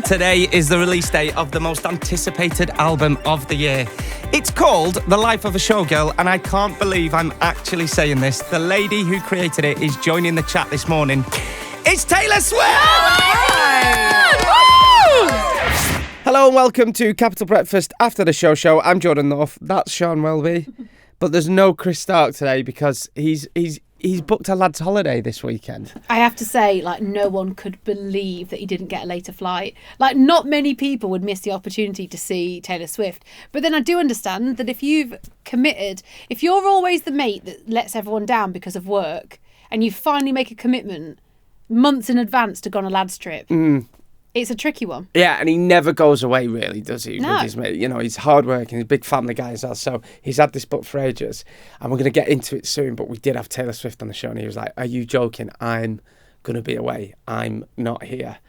Today is the release date of the most anticipated album of the year. It's called The Life of a Showgirl, and I can't believe I'm actually saying this. The lady who created it is joining the chat this morning. It's Taylor Swift! Hello and welcome to Capital Breakfast After the Show. I'm Jordan North. That's Sian Welby. But there's no Chris Stark today because he's booked a lad's holiday this weekend. I have to say, no one could believe that he didn't get a later flight. Not many people would miss the opportunity to see Taylor Swift. But then I do understand that if you've committed, if you're always the mate that lets everyone down because of work, and you finally make a commitment months in advance to go on a lad's trip, it's a tricky one. Yeah, and he never goes away, really, does he? No. With his mate. You know, he's hardworking, he's a big family guy as well. So he's had this book for ages, and we're going to get into it soon. But we did have Taylor Swift on the show, and he was like, "Are you joking? I'm going to be away. I'm not here."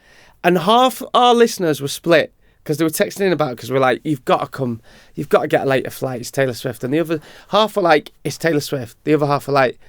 And half our listeners were split because they were texting in about it because we're like, "You've got to come. You've got to get a later flight. It's Taylor Swift." And the other half were like, "It's Taylor Swift." The other half were like,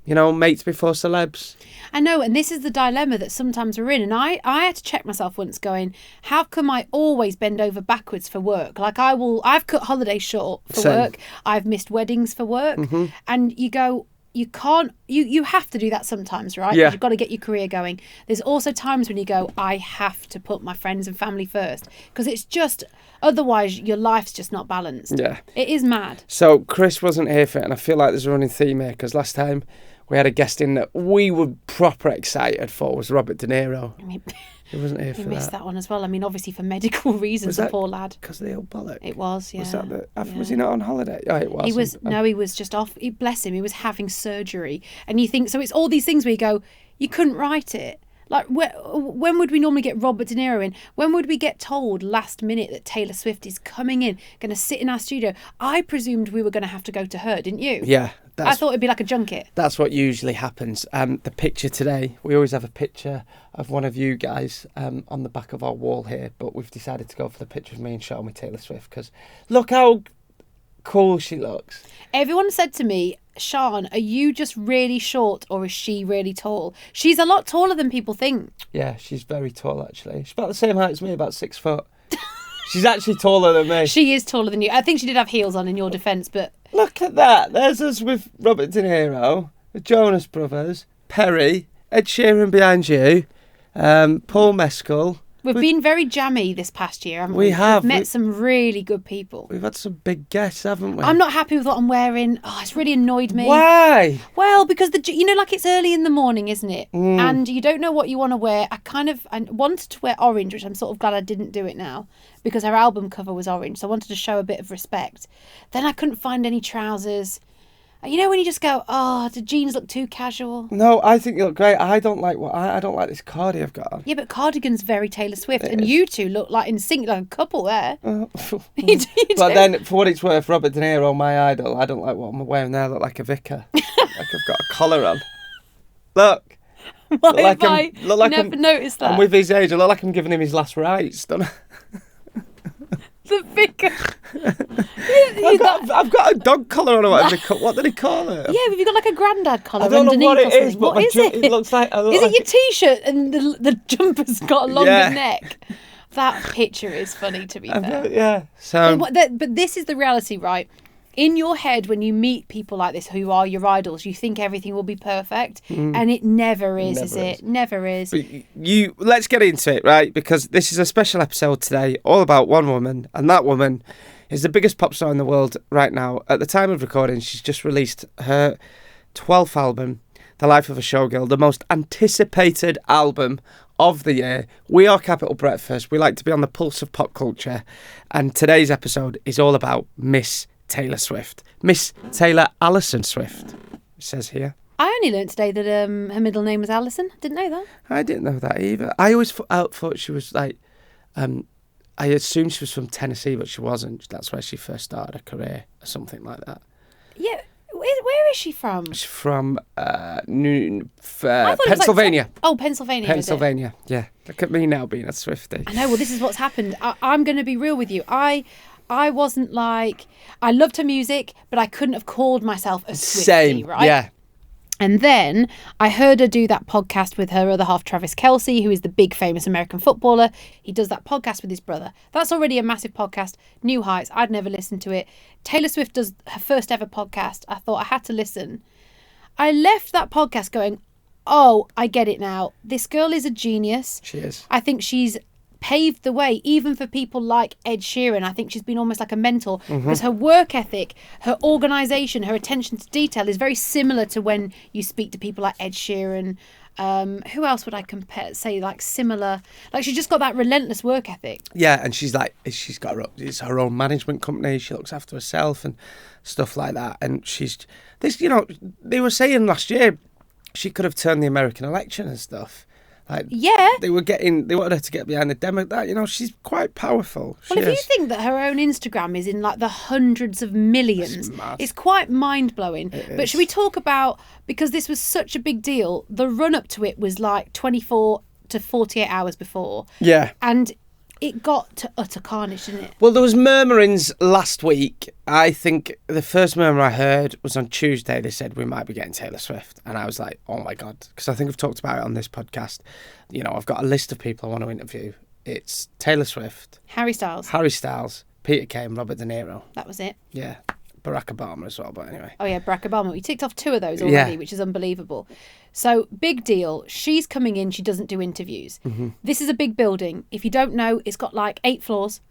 mates before celebs. I know, and this is the dilemma that sometimes we're in. And I had to check myself once going, how come I always bend over backwards for work? I've cut holidays short for work. I've missed weddings for work. Mm-hmm. And you go, you can't, you have to do that sometimes, right? Yeah. You've got to get your career going. There's also times when you go, I have to put my friends and family first. Because it's just, otherwise your life's just not balanced. Yeah. It is mad. So Chris wasn't here for it, and I feel like there's a running theme here because last time we had a guest in that we were proper excited for was Robert De Niro. He wasn't here for that. We missed that one as well. I mean, obviously for medical reasons, the poor lad. Because of the old bollock? It was, yeah. Was he not on holiday? Oh, it was. He was just off. Bless him, he was having surgery. And you think, so it's all these things where you go, you couldn't write it. When would we normally get Robert De Niro in? When would we get told last minute that Taylor Swift is coming in, going to sit in our studio? I presumed we were going to have to go to her, didn't you? Yeah. I thought it'd be like a junket. That's what usually happens. The picture today, we always have a picture of one of you guys on the back of our wall here, but we've decided to go for the picture of me and Sian with Taylor Swift because look how cool she looks. Everyone said to me, Sian, are you just really short or is she really tall? She's a lot taller than people think. Yeah, she's very tall actually. She's about the same height as me, about 6 foot. She's actually taller than me. She is taller than you. I think she did have heels on in your defence, but... Look at that. There's us with Robert De Niro, the Jonas Brothers, Perry, Ed Sheeran behind you, Paul Mescal. We've been very jammy this past year, haven't we? We have. We've met some really good people. We've had some big guests, haven't we? I'm not happy with what I'm wearing. Oh, it's really annoyed me. Why? Well, because it's early in the morning, isn't it? And you don't know what you want to wear. I wanted to wear orange, which I'm sort of glad I didn't do it now because her album cover was orange. So I wanted to show a bit of respect. Then I couldn't find any trousers. You know when you just go, oh, the jeans look too casual? No, I think you look great. I don't like this cardi I've got on. Yeah, but cardigan's very Taylor Swift, and you two look like in sync, like a couple there. You do. But then, for what it's worth, Robert De Niro, my idol, I don't like what I'm wearing there. I look like a vicar. Like I've got a collar on. Look. Why have I never noticed that? And with his age, I look like I'm giving him his last rites, don't I? The vicar. I've got a dog collar on or whatever. What did he call it? Yeah, have you got like a grandad collar? I don't know what it is, but it looks like... Is it your T-shirt and the jumper's got a longer neck? That picture is funny, to be fair. Yeah. So, but this is the reality, right? In your head, when you meet people like this who are your idols, you think everything will be perfect, and it never is, is it? Never is. But let's get into it, right? Because this is a special episode today, all about one woman, and that woman is the biggest pop star in the world right now. At the time of recording, she's just released her 12th album, The Life of a Showgirl, the most anticipated album of the year. We are Capital Breakfast. We like to be on the pulse of pop culture, and today's episode is all about Miss Taylor Swift. Miss Taylor Allison Swift, it says here. I only learnt today that her middle name was Alison. Didn't know that. I didn't know that either. I always thought she was like... I assumed she was from Tennessee, but she wasn't. That's where she first started her career, or something like that. Yeah. Where is she from? She's from Pennsylvania. Pennsylvania. Pennsylvania, yeah. Look at me now being a Swiftie. I know, well, this is what's happened. I'm going to be real with you. I wasn't like... I loved her music, but I couldn't have called myself a Swiftie, right? Yeah. And then I heard her do that podcast with her other half, Travis Kelce, who is the big famous American footballer. He does that podcast with his brother. That's already a massive podcast. New heights. I'd never listened to it. Taylor Swift does her first ever podcast. I thought I had to listen. I left that podcast going, oh, I get it now. This girl is a genius. She is. I think she's paved the way even for people like Ed Sheeran. I think she's been almost like a mentor because her work ethic, her organisation, her attention to detail is very similar to when you speak to people like Ed Sheeran. Who else would I say like similar? Like she's just got that relentless work ethic. Yeah, and she's got it's her own management company. She looks after herself and stuff like that. And she's this, they were saying last year she could have turned the American election and stuff. Like, yeah, they wanted her to get behind the demo. That she's quite powerful. Well, if you think that her own Instagram is in like the hundreds of millions, it's quite mind blowing. But should we talk about, because this was such a big deal, the run up to it was like 24 to 48 hours before. Yeah, and it got to utter carnage, didn't it? Well, there was murmurings last week. I think the first murmur I heard was on Tuesday. They said we might be getting Taylor Swift. And I was like, oh my God. Because I think I've talked about it on this podcast. I've got a list of people I want to interview. It's Taylor Swift. Harry Styles, Peter Kay and Robert De Niro. That was it. Yeah. Barack Obama as well, but anyway. Oh yeah, Barack Obama. We ticked off 2 of those already, which is unbelievable. So, big deal. She's coming in. She doesn't do interviews. Mm-hmm. This is a big building. If you don't know, it's got like 8 floors.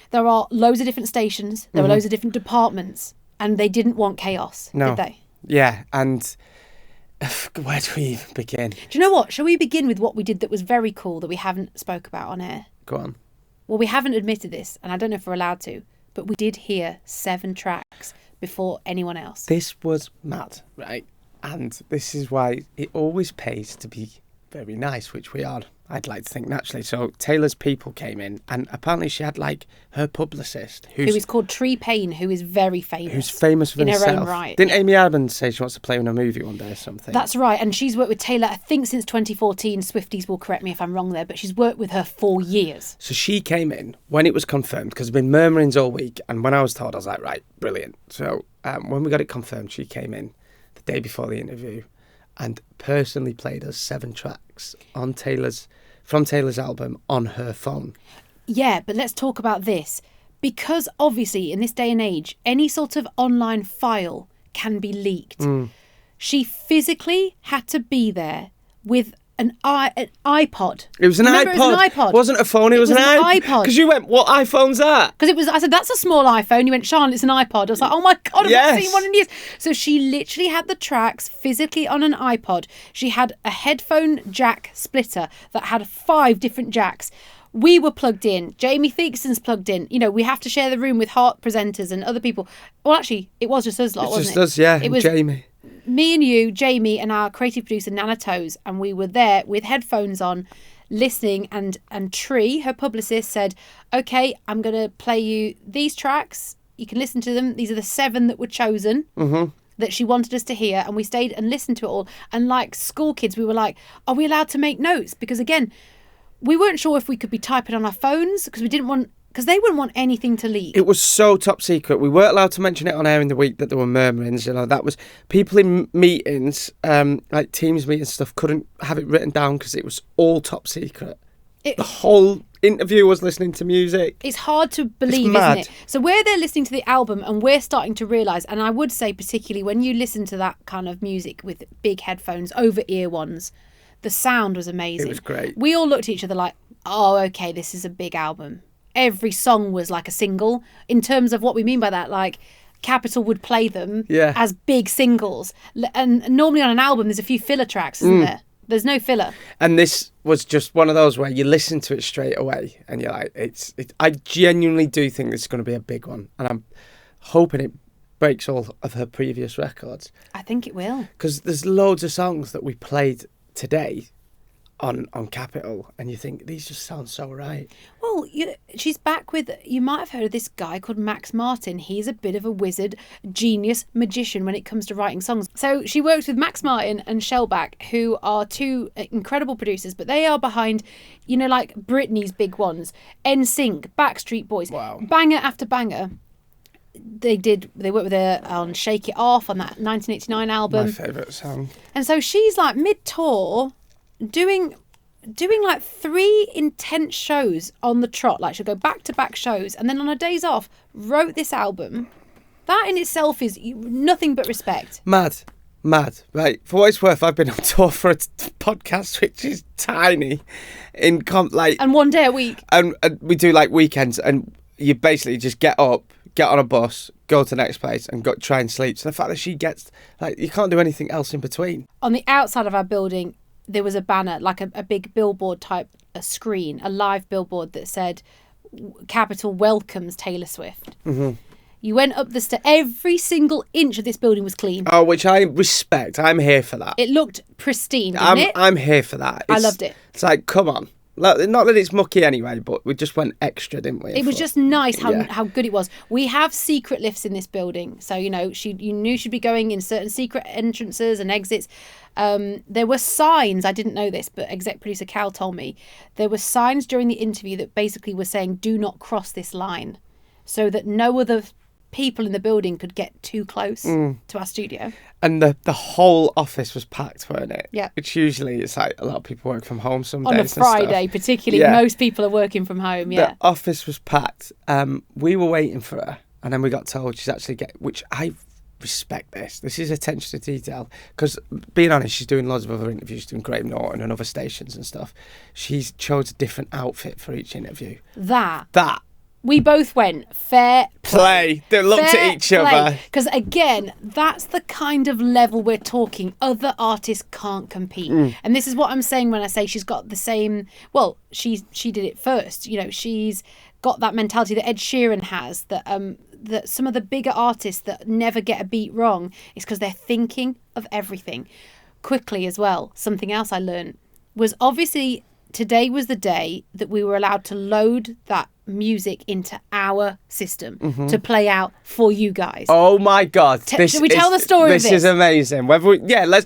There are loads of different stations. There are loads of different departments. And they didn't want chaos, did they? Yeah, and where do we even begin? Do you know what? Shall we begin with what we did that was very cool that we haven't spoke about on air? Go on. Well, we haven't admitted this, and I don't know if we're allowed to, but we did hear 7 tracks before anyone else. This was mad, right? And this is why it always pays to be very nice, which we are, I'd like to think, naturally. So Taylor's people came in, and apparently she had like her publicist, who is called Tree Payne, who is very famous. Who's famous for in herself. her own right. Didn't Amy Adams say she wants to play in a movie one day or something? That's right, and she's worked with Taylor, I think, since 2014. Swifties will correct me if I'm wrong there, but she's worked with her for years. So she came in when it was confirmed, because there's been murmurings all week, and when I was told, I was like, right, brilliant. So when we got it confirmed, she came in the day before the interview and personally played us 7 tracks from Taylor's album on her phone. Yeah, but let's talk about this. Because obviously in this day and age, any sort of online file can be leaked. She physically had to be there with an iPod. It was an iPod. It was an iPod. It wasn't a phone, it was an iPod. Because you went, what iPhone's that? Because I said, that's a small iPhone. You went, Sean, it's an iPod. I was like, oh my God, I've not seen one in years. So she literally had the tracks physically on an iPod. She had a headphone jack splitter that had 5 different jacks. We were plugged in. Jamie Theakston's plugged in. We have to share the room with Heart presenters and other people. Well, actually, it was just us lot, wasn't it? Just us, yeah, it was Jamie. Me and you, Jamie, and our creative producer, Nana Toes, and we were there with headphones on, listening, and Tree, her publicist, said, okay, I'm going to play you these tracks. You can listen to them. These are the 7 that were chosen. That she wanted us to hear, and we stayed and listened to it all. And like school kids, we were like, are we allowed to make notes? Because again, we weren't sure if we could be typing on our phones because they wouldn't want anything to leak. It was so top secret. We weren't allowed to mention it on air in the week that there were murmurings. That was people in meetings, like Teams meetings stuff, couldn't have it written down because it was all top secret. The whole interview was listening to music. It's hard to believe, isn't it? So we're there listening to the album and we're starting to realise, and I would say particularly when you listen to that kind of music with big headphones, over-ear ones, the sound was amazing. It was great. We all looked at each other like, oh, okay, this is a big album. Every song was like a single. In terms of what we mean by that, like Capitol would play them as big singles. And normally on an album, there's a few filler tracks, isn't there? There's no filler. And this was just one of those where you listen to it straight away and you're like, I genuinely do think this is going to be a big one. And I'm hoping it breaks all of her previous records. I think it will. Because there's loads of songs that we played today on Capitol, and you think these just sound so right. Well, she's back with, you might have heard of this guy called Max Martin. He's a bit of a wizard, genius, magician when it comes to writing songs. So she works with Max Martin and Shellback, who are 2 incredible producers, but they are behind, like Britney's big ones, NSYNC, Backstreet Boys, banger after banger. They worked with her on Shake It Off on that 1989 album. My favourite song. And so she's like mid-tour doing like 3 intense shows on the trot. Like she'll go back-to-back shows, and then on her days off wrote this album. That in itself is nothing but respect. Mad. Right. For what it's worth, I've been on tour for a podcast which is tiny, and one day a week. And we do like weekends, and you basically just get up, get on a bus, go to the next place, and try and sleep. So the fact that she gets you can't do anything else in between. On the outside of our building, there was a banner, like a big billboard type, a screen, a live billboard that said, "Capital welcomes Taylor Swift." Mm-hmm. You went up the stairs. Every single inch of this building was clean. Oh, which I respect. I'm here for that. It looked pristine, didn't it? I'm here for that. I loved it. It's like, come on. Not that it's mucky anyway, but we just went extra, didn't we? It was just nice how good it was. We have secret lifts in this building. So, you knew she'd be going in certain secret entrances and exits. There were signs, I didn't know this, but exec producer Cal told me. There were signs during the interview that basically were saying, do not cross this line. So that no other people in the building could get too close to our studio. And the whole office was packed, weren't it? Yeah. Which usually it's like a lot of people work from home some on days. On a Friday, particularly, most people are working from home, yeah. The office was packed. We were waiting for her, and then we got told she's actually which I respect this. This is attention to detail. Because, being honest, she's doing loads of other interviews, doing Graham Norton and other stations and stuff. She's chose a different outfit for each interview. That. We both went fair play. They looked at each other. Because again, that's the kind of level we're talking. Other artists can't compete. And this is what I'm saying when I say she's got the same... Well, she did it first. She's got that mentality that Ed Sheeran has, that some of the bigger artists that never get a beat wrong is because they're thinking of everything. Quickly as well, something else I learned was obviously today was the day that we were allowed to load that music into our system to play out for you guys. Oh my God. Should we tell the story of this? This is amazing.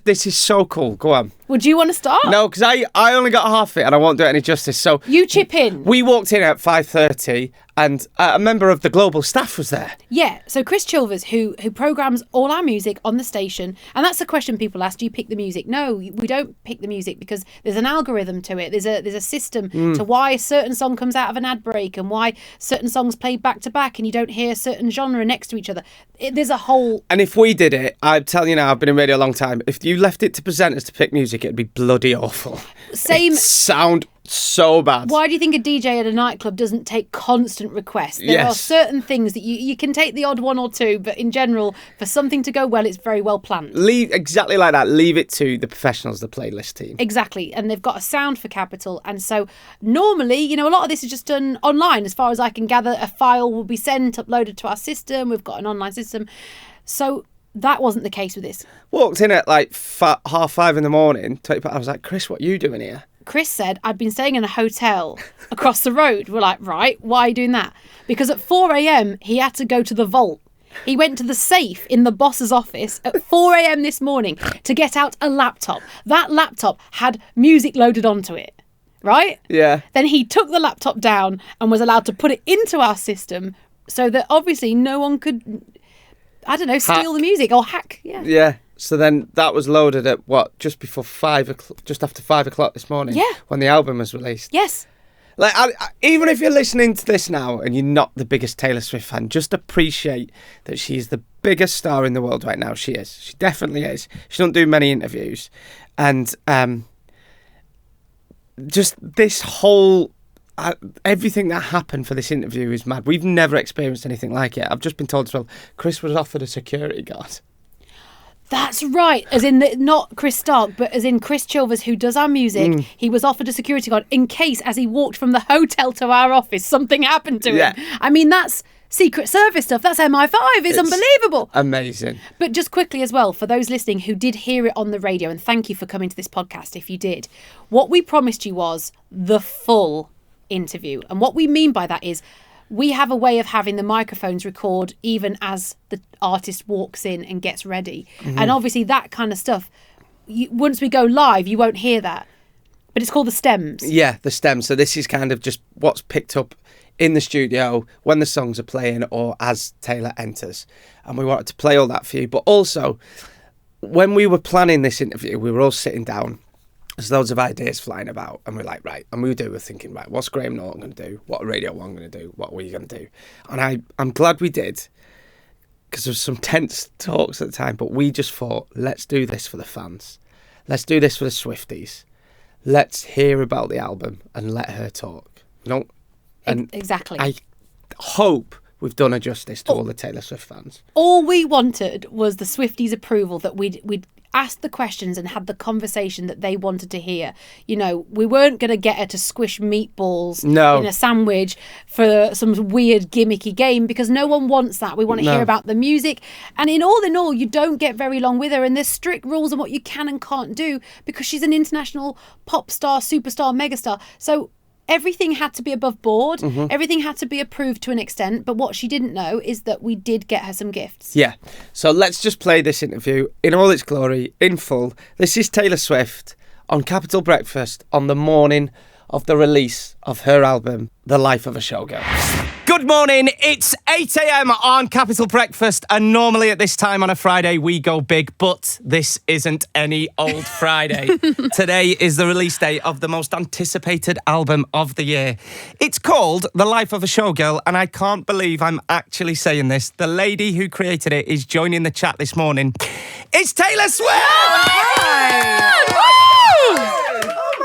This is so cool. Go on. Would you want to start? No, because I only got half it and I won't do it any justice. So you chip in. We walked in at 5:30 and a member of the global staff was there. Yeah, so Chris Chilvers, who programs all our music on the station, and that's the question people ask, do you pick the music? No, we don't pick the music because there's an algorithm to it. There's a system to why a certain song comes out of an ad break and why certain songs play back to back and you don't hear a certain genre next to each other. There's a whole... And if we did it, I'm telling you now, I've been in radio a long time, if you left it to presenters to pick music, it'd be bloody awful. Same... It'd sound so bad. Why do you think a DJ at a nightclub doesn't take constant requests? There are certain things that you can take the odd one or two, but in general, for something to go well, it's very well planned. Exactly like that. Leave it to the professionals, the playlist team. Exactly. And they've got a sound for Capital. And so normally, a lot of this is just done online. As far as I can gather, a file will be sent, uploaded to our system. We've got an online system. So that wasn't the case with this. Walked in at like 5:30 in the morning. I was like, Chris, what are you doing here? Chris said, I'd been staying in a hotel across the road. We're like, right, why are you doing that? Because at 4 a.m, he had to go to the vault. He went to the safe in the boss's office at 4 a.m. this morning to get out a laptop. That laptop had music loaded onto it, right? Yeah. Then he took the laptop down and was allowed to put it into our system so that obviously no one could, steal the music or hack. Yeah. Yeah. So then that was loaded at just before 5 o'clock, just after 5 o'clock this morning. Yeah. When the album was released. Yes. Like, even if you're listening to this now and you're not the biggest Taylor Swift fan, just appreciate that she's the biggest star in the world right now. She is. She definitely is. She don't do many interviews. And just this whole... everything that happened for this interview is mad. We've never experienced anything like it. I've just been told as well, Chris was offered a security guard. That's right. As in, not Chris Stark, but as in Chris Chilvers, who does our music. He was offered a security guard in case, as he walked from the hotel to our office, something happened to him. I mean, that's Secret Service stuff. That's MI5. It's unbelievable. Amazing. But just quickly as well, for those listening who did hear it on the radio, and thank you for coming to this podcast if you did, what we promised you was the full interview. And what we mean by that is we have a way of having the microphones record even as the artist walks in and gets ready. And obviously that kind of stuff, once we go live, you won't hear that. But it's called the stems. Yeah, the stems. So this is kind of just what's picked up in the studio when the songs are playing or as Taylor enters. And we wanted to play all that for you. But also, when we were planning this interview, we were all sitting down. There's loads of ideas flying about. And we're like, right. And we're thinking, right, what's Graham Norton going to do? What are Radio 1 going to do? What were you going to do? And I'm glad we did, because there was some tense talks at the time. But we just thought, let's do this for the fans. Let's do this for the Swifties. Let's hear about the album and let her talk. And exactly. I hope we've done a justice to all the Taylor Swift fans. All we wanted was the Swifties' approval, that we'd asked the questions and had the conversation that they wanted to hear. You know, we weren't going to get her to squish meatballs in a sandwich for some weird gimmicky game, because no one wants that. We want to hear about the music. And in all, you don't get very long with her, and there's strict rules on what you can and can't do, because she's an international pop star, superstar, megastar. So everything had to be above board. Everything had to be approved to an extent. But what she didn't know is that we did get her some gifts. Yeah. So let's just play this interview in all its glory, in full. This is Taylor Swift on Capital Breakfast on the morning of the release of her album, The Life of a Showgirl. Good morning. It's 8 a.m. on Capital Breakfast, and normally at this time on a Friday we go big, but this isn't any old Friday. Today is the release day of the most anticipated album of the year. It's called The Life of a Showgirl, and I can't believe I'm actually saying this. The lady who created it is joining the chat this morning. It's Taylor Swift!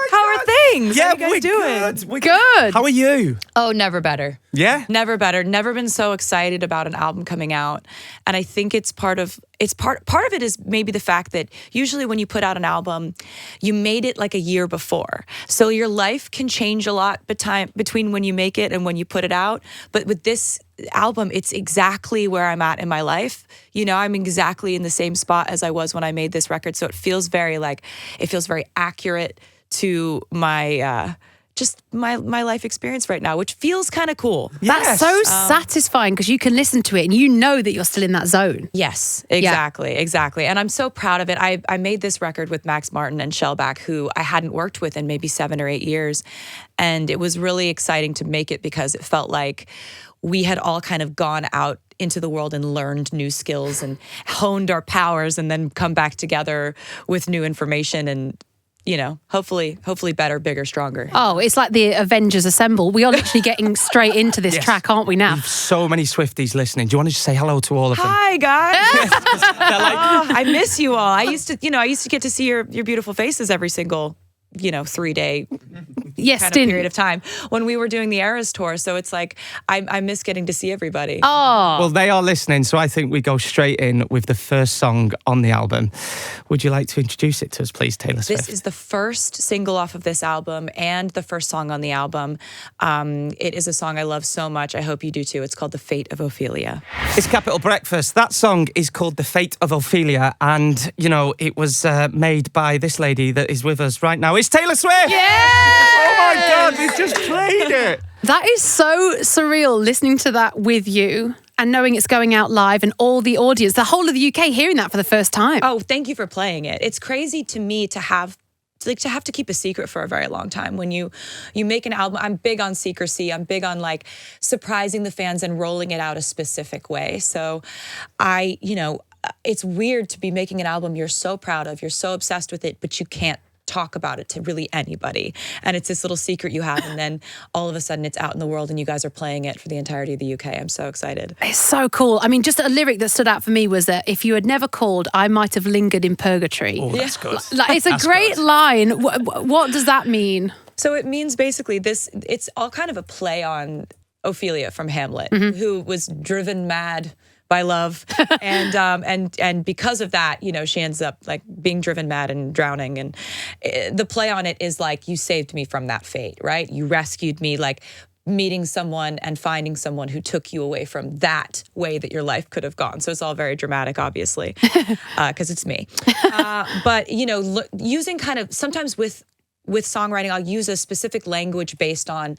How are things? Yeah, How are you guys doing? good. We're Good. How are you? Oh, never better. Yeah? Never better. Never been so excited about an album coming out. And I think part of it is maybe the fact that usually when you put out an album, you made it like a year before. So your life can change a lot between when you make it and when you put it out. But with this album, it's exactly where I'm at in my life. You know, I'm exactly in the same spot as I was when I made this record. So it feels very accurate to my my life experience right now, which feels kind of cool. That's so satisfying, because you can listen to it and you know that you're still in that zone. Yes, exactly. And I'm so proud of it. I made this record with Max Martin and Shellback, who I hadn't worked with in maybe 7 or 8 years. And it was really exciting to make it, because it felt like we had all kind of gone out into the world and learned new skills and honed our powers, and then come back together with new information and, you know, hopefully better, bigger, stronger. Oh, it's like the Avengers Assemble. We are literally getting straight into this track, aren't we now? We've so many Swifties listening. Do you want to just say hello to all of them? Hi, guys. I miss you all. I used to get to see your beautiful faces every single 3-day period of time when we were doing the Eras tour. So it's like I miss getting to see everybody. Oh, well, they are listening, so I think we go straight in with the first song on the album. Would you like to introduce it to us, please, Taylor Swift? This is the first single off of this album and the first song on the album. It is a song I love so much. I hope you do too. It's called The Fate of Ophelia. It's Capital Breakfast. That song is called The Fate of Ophelia, and, it was made by this lady that is with us right now. It's Taylor Swift! yeah! Oh my God, we just played it! That is so surreal, listening to that with you and knowing it's going out live, and all the audience, the whole of the UK, hearing that for the first time. Oh, thank you for playing it. It's crazy to me to have to keep a secret for a very long time. When you make an album, I'm big on secrecy. I'm big on surprising the fans and rolling it out a specific way. So it's weird to be making an album you're so proud of, you're so obsessed with it, but you can't talk about it to really anybody. And it's this little secret you have, and then all of a sudden it's out in the world and you guys are playing it for the entirety of the UK. I'm so excited. It's so cool. I mean, just a lyric that stood out for me was that if you had never called, I might have lingered in purgatory. Oh, that's good. It's a great line. What does that mean? So it means basically it's all kind of a play on Ophelia from Hamlet, who was driven mad by love, and because of that, she ends up being driven mad and drowning. And the play on it is you saved me from that fate, right? You rescued me, meeting someone and finding someone who took you away from that way that your life could have gone. So it's all very dramatic, obviously, because it's me. But using kind of sometimes with songwriting, I'll use a specific language based on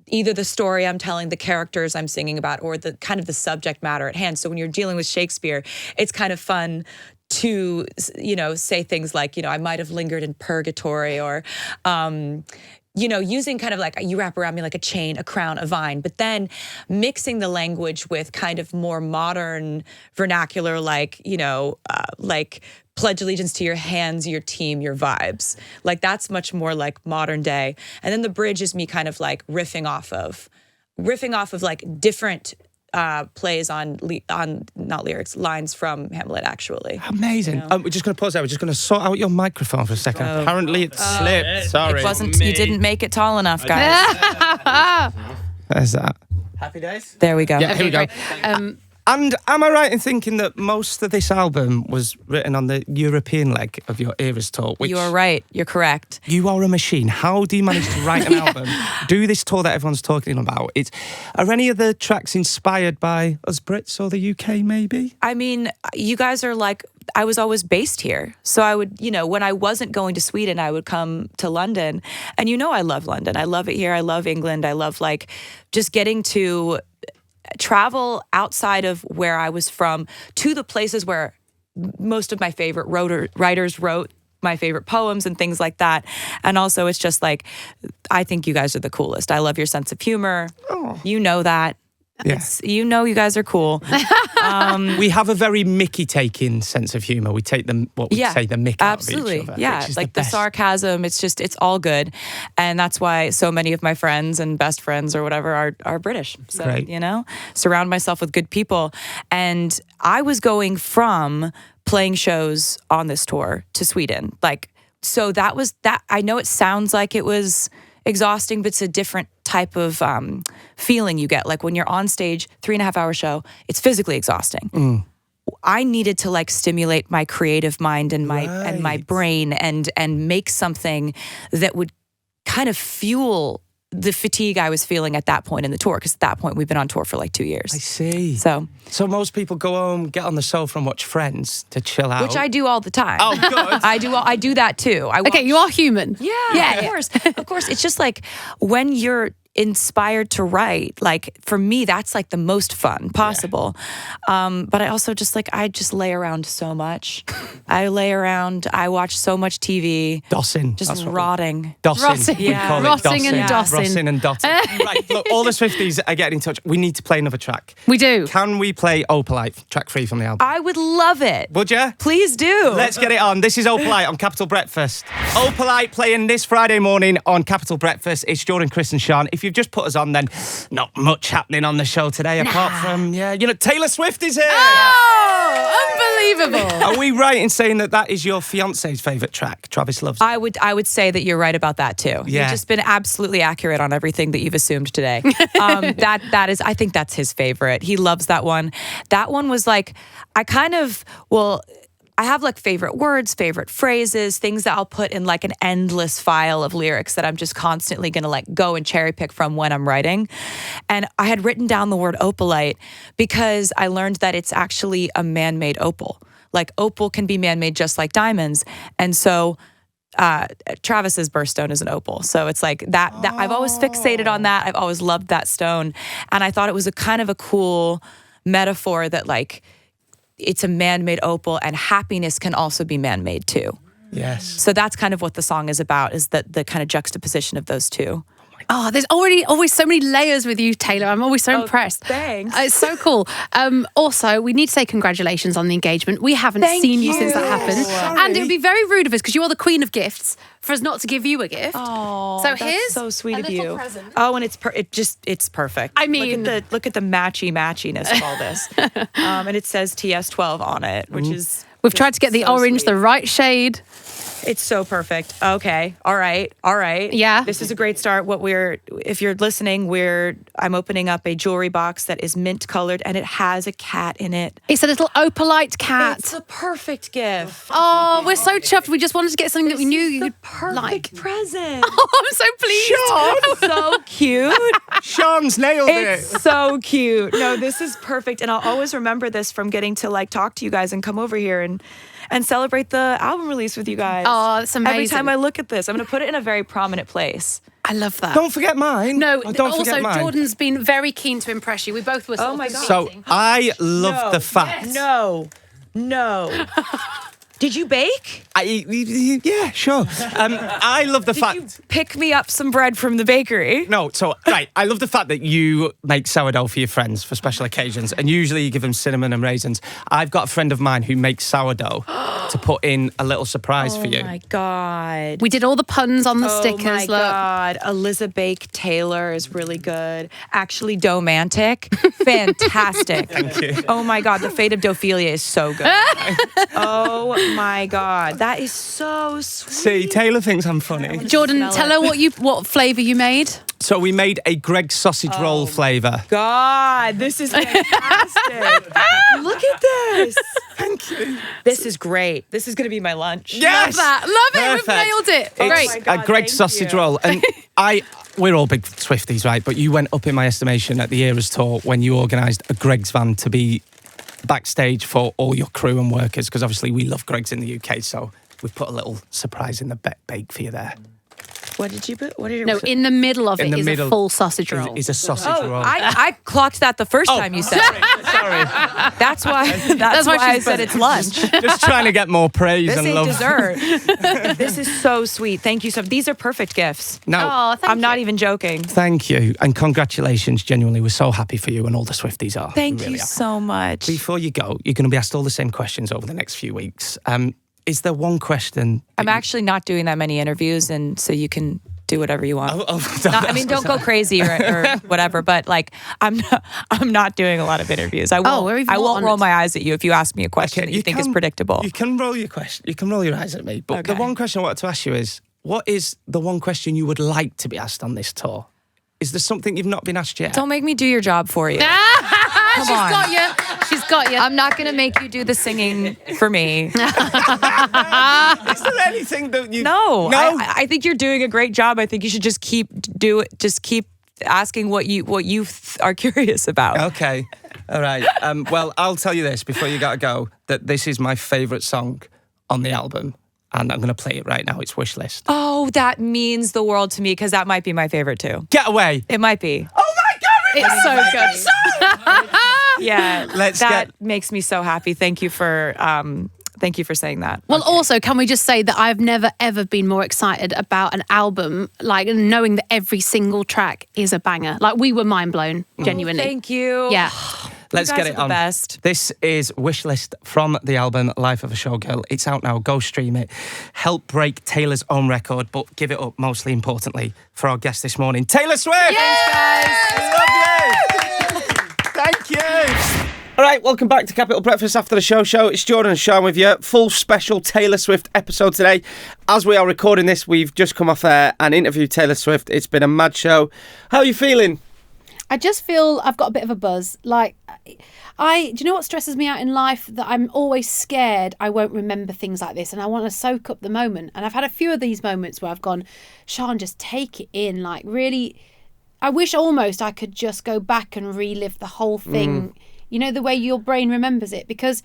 either the story I'm telling, the characters I'm singing about, or the kind of the subject matter at hand. So when you're dealing with Shakespeare, it's kind of fun to, say things like, I might have lingered in purgatory, or, using kind of like you wrap around me like a chain, a crown, a vine, but then mixing the language with kind of more modern vernacular, like, like pledge allegiance to your hands, your team, your vibes. Like that's much more like modern day. And then the bridge is me kind of like riffing off of like different plays on not lyrics, lines from Hamlet, actually. Amazing. We're just going to pause there. We're just going to sort out your microphone for a second. Apparently it slipped. Sorry. It wasn't. You didn't make it tall enough, guys. There's that. Happy days? There we go. Yeah, here we go. And am I right in thinking that most of this album was written on the European leg of your Eras tour? Which You are right. You're correct. You are a machine. How do you manage to write an album, do this tour that everyone's talking about? Are any of the tracks inspired by us Brits or the UK, maybe? I mean, you guys are like, I was always based here. So I would, when I wasn't going to Sweden, I would come to London. And I love London. I love it here. I love England. I love like just getting to travel outside of where I was from to the places where most of my favorite writers wrote my favorite poems and things like that. And also it's just like, I think you guys are the coolest. I love your sense of humor. Oh. You know that. Yeah. You guys are cool. We have a very Mickey-taking sense of humour. We take the Mick out absolutely. of each other. Yeah, which is like the the sarcasm, it's all good. And that's why so many of my friends and best friends or whatever are British. So, Great. Surround myself with good people. And I was going from playing shows on this tour to Sweden. So that was that. I know it sounds like it was exhausting, but it's a different type of feeling you get. Like when you're on stage, 3.5-hour show, it's physically exhausting. I needed to like stimulate my creative mind and my brain and make something that would kind of fuel the fatigue I was feeling at that point in the tour, because at that point we've been on tour for like 2 years. I see. So most people go home, get on the sofa and watch Friends to chill out. which I do all the time. Oh, good. I do that too. Okay, you are human. Yeah, of course. Of course. It's just like when you're inspired to write, like for me, that's like the most fun possible. But I also just lay around so much. I lay around, I watch so much TV. Dossing. Just rotting. Dossing. Yeah. We call it Rotting dossing. and dossing. Rossing and dotting. Right, look, all the Swifties are getting in touch. We need to play another track. We do. Can we play Opalite, track 3 from the album? I would love it. Would you? Please do. Let's get it on. This is Opalite on Capital Breakfast. Opalite playing this Friday morning on Capital Breakfast. It's Jordan, Chris and Sean. If you've just put us on, then not much happening on the show today, apart from, Taylor Swift is here. Oh, unbelievable. Are we right in saying that is your fiance's favourite track? Travis loves it. I would say that you're right about that too. Yeah. You've just been absolutely accurate on everything that you've assumed today. That is, I think that's his favorite. He loves that one. That one was like, I have like favorite words, favorite phrases, things that I'll put in like an endless file of lyrics that I'm just constantly going to like go and cherry pick from when I'm writing. And I had written down the word opalite because I learned that it's actually a man-made opal. Like opal can be man-made just like diamonds. And so Travis's birthstone is an opal. So it's like that I've always fixated on that. I've always loved that stone. And I thought it was a kind of a cool metaphor that like, it's a man-made opal and happiness can also be man-made too. Yes. So that's kind of what the song is about, is that the kind of juxtaposition of those two. Oh, there's always so many layers with you, Taylor. I'm always so impressed. Thanks. It's so cool. Also, we need to say congratulations on the engagement. We haven't seen you since that happened. Sorry. And it would be very rude of us, because you are the queen of gifts, for us not to give you a gift. Oh, so that's here's so sweet a of little you. present. Oh, and it's perfect. I mean, look at the matchiness of all this. And it says TS12 on it, which is we've tried to get the so orange sweet. the right shade. It's so perfect. Okay. All right. Yeah. This is a great start. If you're listening, I'm opening up a jewelry box that is mint colored and it has a cat in it. It's a little opalite cat. It's a perfect gift. Oh, we're so chuffed. We just wanted to get something that we knew you'd Perfect like. present. Oh, I'm so pleased. Sean, so cute. Sean's nailed It's it. so cute. No, this is perfect. And I'll always remember this from getting to like talk to you guys and come over here and celebrate the album release with you guys. Oh, that's amazing. Every time I look at this, I'm going to put it in a very prominent place. I love that. Don't forget mine. No, Oh, don't also forget mine. Jordan's been very keen to impress you. We both were sort of my God. So competing. I love the fact. No. Did you bake? Yeah, sure. I love the fact. You pick me up some bread from the bakery. No, so right. I love the fact that you make sourdough for your friends for special occasions, and usually you give them cinnamon and raisins. I've got a friend of mine who makes sourdough to put in a little surprise for you. Oh my God. We did all the puns on the stickers. Oh my Look. God. Elizabeth Taylor is really good. Actually, Domantic. Fantastic. Thank you. Oh my God. The Fate of Dophelia is so good. Oh my God. That is so sweet. See, Taylor thinks I'm funny. Jordan, tell her what flavour you made. So we made a Greg's sausage roll flavour. God, this is fantastic. Look at this. Thank you. This is great. This is going to be my lunch. Yes! Love it. Perfect. We've nailed it. It's Great. my God, a Greg's thank sausage you. roll. And we're all big Swifties, right? But you went up in my estimation at the Eras Tour when you organised a Greg's van to be backstage for all your crew and workers, because obviously we love Greg's in the UK, so we've put a little surprise in the bake for you there. What did you put? What did you No, in the middle of In it the is middle a full sausage roll. Is a sausage roll. I clocked that the first time you said it. Sorry. That's why I she's said it's lunch. Just trying to get more praise This and ain't love. dessert. This is so sweet. Thank you so. These are perfect gifts. No, Oh, thank I'm you. not even joking. thank you and congratulations. Genuinely, we're so happy for you and all the Swifties are. Thank We you really are. so much. Before you go, you're going to be asked all the same questions over the next few weeks. Is there one question? I'm actually not doing that many interviews, and so you can do whatever you want. Don't go crazy or whatever. But like, I'm not doing a lot of interviews. I won't. we're even I won't on roll it. my eyes at you if you ask me a question Okay, that you think is predictable. You can roll your question. You can roll your eyes at me. But the Okay. one question I wanted to ask you is, what is the one question you would like to be asked on this tour? Is there something you've not been asked yet? Don't make me do your job for you. She's on. got you. She's got you. I'm not going to make you do the singing for me. Is there anything that you? No, No. I think you're doing a great job. I think you should just keep asking what you are curious about. Okay. All right. Well, I'll tell you this before you gotta go, that this is my favourite song on the album. And I'm going to play it right now. It's Wish List. Oh, that means the world to me because that might be my favorite too. Get away. It might be. Oh my God. It's so good. Yeah, Let's that get- makes me so happy. Thank you for saying that. Well, also, can we just say that I've never, ever been more excited about an album, like knowing that every single track is a banger. Like, we were mind blown, genuinely. Thank you. Yeah. Let's guys get are it the on. best. This is Wish List from the album Life of a Showgirl. It's out now. Go stream it. Help break Taylor's own record, but give it up, mostly importantly, for our guest this morning, Taylor Swift. Thanks, guys. We love you. Thank you. All right, welcome back to Capital Breakfast After the Show. It's Jordan and Sean with you. Full special Taylor Swift episode today. As we are recording this, we've just come off air and interviewed Taylor Swift. It's been a mad show. How are you feeling? I just feel I've got a bit of a buzz. Like, do you know what stresses me out in life? That I'm always scared I won't remember things like this, and I want to soak up the moment. And I've had a few of these moments where I've gone, Sean, just take it in. Like, really, I wish almost I could just go back and relive the whole thing. You know, the way your brain remembers it. Because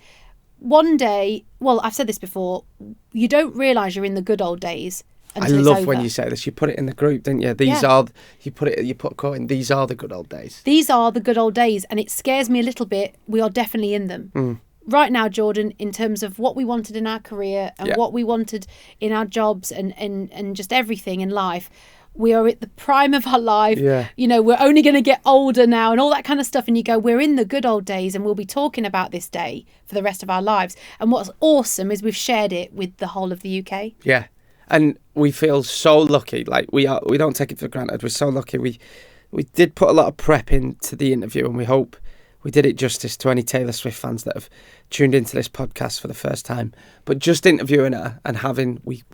one day, well, I've said this before, you don't realise you're in the good old days I until it's love over. when you say this. You put it in the group, didn't you? These Yeah. are, you put a quote in, these are the good old days. These are the good old days, and it scares me a little bit. We are definitely in them. Right now, Jordan, in terms of what we wanted in our career and Yeah. what we wanted in our jobs and just everything in life, we are at the prime of our life. Yeah. You know, we're only going to get older now and all that kind of stuff. And you go, we're in the good old days, and we'll be talking about this day for the rest of our lives. And what's awesome is we've shared it with the whole of the UK. Yeah. And we feel so lucky. Like, we don't take it for granted. We're so lucky. We did put a lot of prep into the interview, and we hope we did it justice to any Taylor Swift fans that have tuned into this podcast for the first time. But just interviewing her and having, we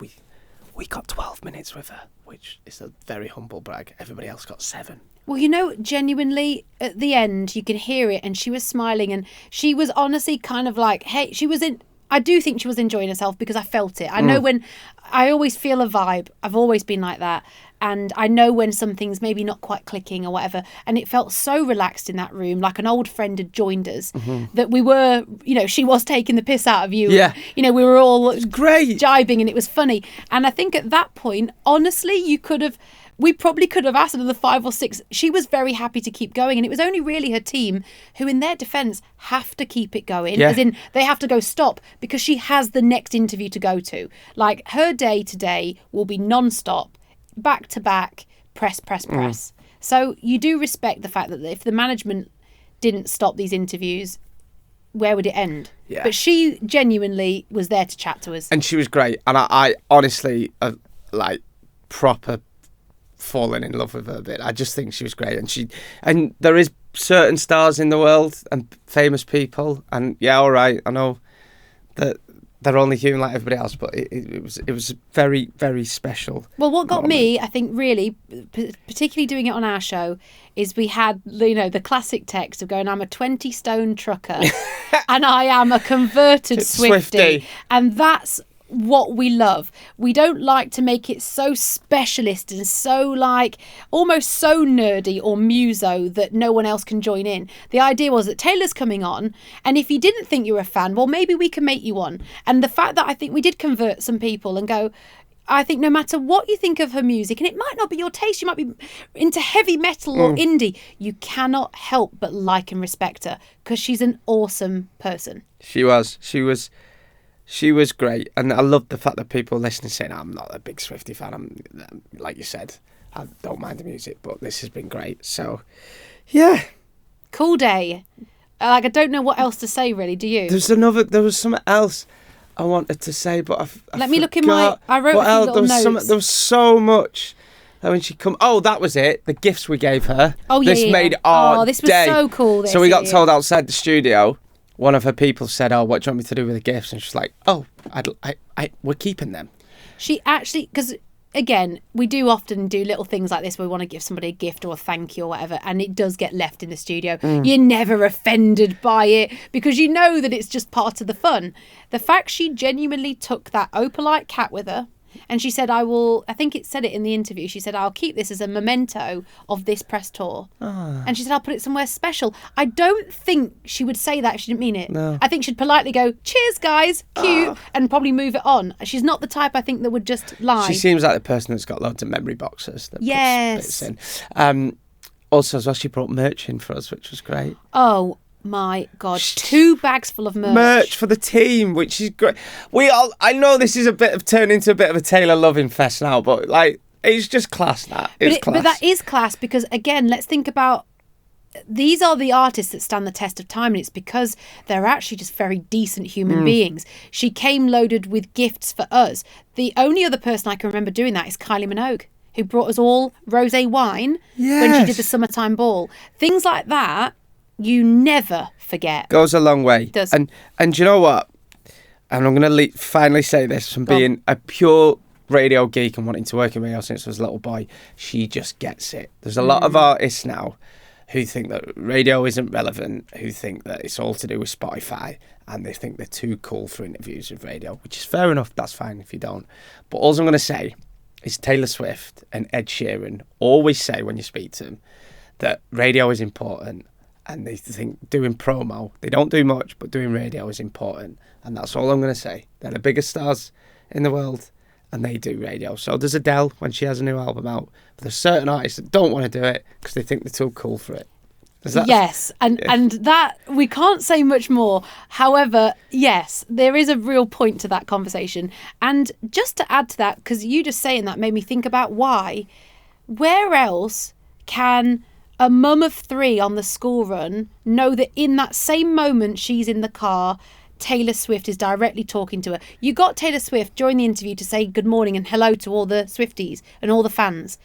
got 12 minutes with her, which is a very humble brag. Everybody else got 7. Well, you know, genuinely, at the end, you can hear it, and she was smiling, and she was honestly kind of like, hey, I do think she was enjoying herself because I felt it. I know when, I always feel a vibe. I've always been like that. And I know when something's maybe not quite clicking or whatever. And it felt so relaxed in that room, like an old friend had joined us, that we were, you know, she was taking the piss out of you. Yeah. You know, we were all Great. jibing, and it was funny. And I think at that point, honestly, you could have we probably could have asked another 5 or 6. She was very happy to keep going. And it was only really her team who, in their defence, have to keep it going. Yeah. As in, they have to go stop because she has the next interview to go to. Like, her day today will be non-stop, back to back, press. So you do respect the fact that if the management didn't stop these interviews, where would it end? Yeah. But she genuinely was there to chat to us. And she was great. And I honestly, like, proper fallen in love with her a bit. I just think she was great. And there is certain stars in the world and famous people. And yeah, all right, I know that they're only human like everybody else, but it was very, very special. Well, what got moment. me, I think, really, particularly doing it on our show, is we had, the classic text of going, I'm a 20-stone trucker and I am a converted Swiftie. And that's what we love. We don't like to make it so specialist and so almost so nerdy or muso that no one else can join in. The idea was that Taylor's coming on, and if you didn't think you were a fan, well, maybe we can make you one. And the fact that I think we did convert some people and go, I think no matter what you think of her music, and it might not be your taste, you might be into heavy metal or indie, you cannot help but like and respect her because she's an awesome person. She was great, and I loved the fact that people listening saying, I'm not a big Swiftie fan. I'm, like you said, I don't mind the music, but this has been great. So, yeah. Cool day. I don't know what else to say, really, do you? There was something else I wanted to say, but I Let me look in my... I wrote what a few else? little notes. There was so much. When she come, that was it. The gifts we gave her. Oh, yeah, This made our this was day. so cool. So we got told outside the studio. One of her people said, what do you want me to do with the gifts? And she's like, we're keeping them. She actually, because again, we do often do little things like this where we want to give somebody a gift or a thank you or whatever, and it does get left in the studio. You're never offended by it because you know that it's just part of the fun. The fact she genuinely took that opalite cat with her, and she said, I think it said it in the interview, she said, I'll keep this as a memento of this press tour. And she said, I'll put it somewhere special. I don't think she would say that if she didn't mean it. No. I think she'd politely go, cheers, guys, cute, and probably move it on. She's not the type, I think, that would just lie. She seems like the person that's got loads of memory boxes that Yes. puts bits in. Also, as well, she brought merch in for us, which was great. Oh, my God. 2 bags full of merch. Merch for the team, which is great. I know this is turned into a bit of a Taylor loving fest now, but it's just class that. But that is class because, again, let's think about, these are the artists that stand the test of time, and it's because they're actually just very decent human beings. She came loaded with gifts for us. The only other person I can remember doing that is Kylie Minogue, who brought us all rosé wine when she did the summertime ball. Things like that, you never forget. Goes a long way. It does. And do you know what? And I'm going to finally say this from being a pure radio geek and wanting to work in radio since I was a little boy. She just gets it. There's a lot of artists now who think that radio isn't relevant, who think that it's all to do with Spotify, and they think they're too cool for interviews with radio, which is fair enough. That's fine if you don't. But all I'm going to say is Taylor Swift and Ed Sheeran always say when you speak to them that radio is important. And they think doing promo, they don't do much, but doing radio is important. And that's all I'm going to say. They're the biggest stars in the world, and they do radio. So there's Adele when she has a new album out. But there's certain artists that don't want to do it because they think they're too cool for it. Yes, and that, we can't say much more. However, yes, there is a real point to that conversation. And just to add to that, because you just saying that made me think about where else can a mum of 3 on the school run know that in that same moment she's in the car, Taylor Swift is directly talking to her. You got Taylor Swift during the interview to say good morning and hello to all the Swifties and all the fans.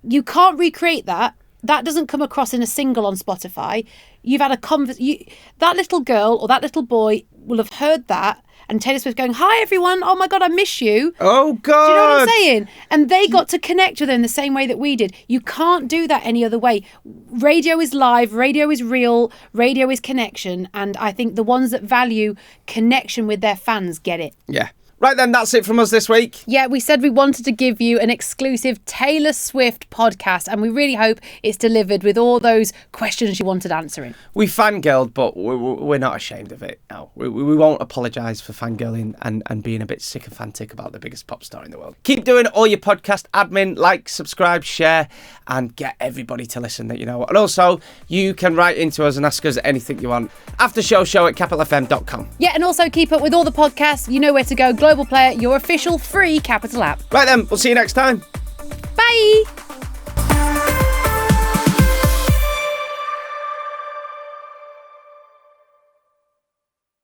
You can't recreate that. That doesn't come across in a single on Spotify. You've had that little girl or that little boy will have heard that, and Taylor Swift going, hi everyone, oh my God, I miss you. Oh God. Do you know what I'm saying? And they got to connect with them the same way that we did. You can't do that any other way. Radio is live, radio is real, radio is connection, and I think the ones that value connection with their fans get it. Yeah. Right then, that's it from us this week. Yeah, we said we wanted to give you an exclusive Taylor Swift podcast, and we really hope it's delivered with all those questions you wanted answering. We fangirled, but we're not ashamed of it. No, we won't apologise for fangirling and being a bit sycophantic about the biggest pop star in the world. Keep doing all your podcast admin, like, subscribe, share, and get everybody to listen that you know. And also, you can write into us and ask us anything you want. aftershow@capitalfm.com. Yeah, and also keep up with all the podcasts. You know where to go. Global Player, your official free Capital app. Right then, we'll see you next time. Bye!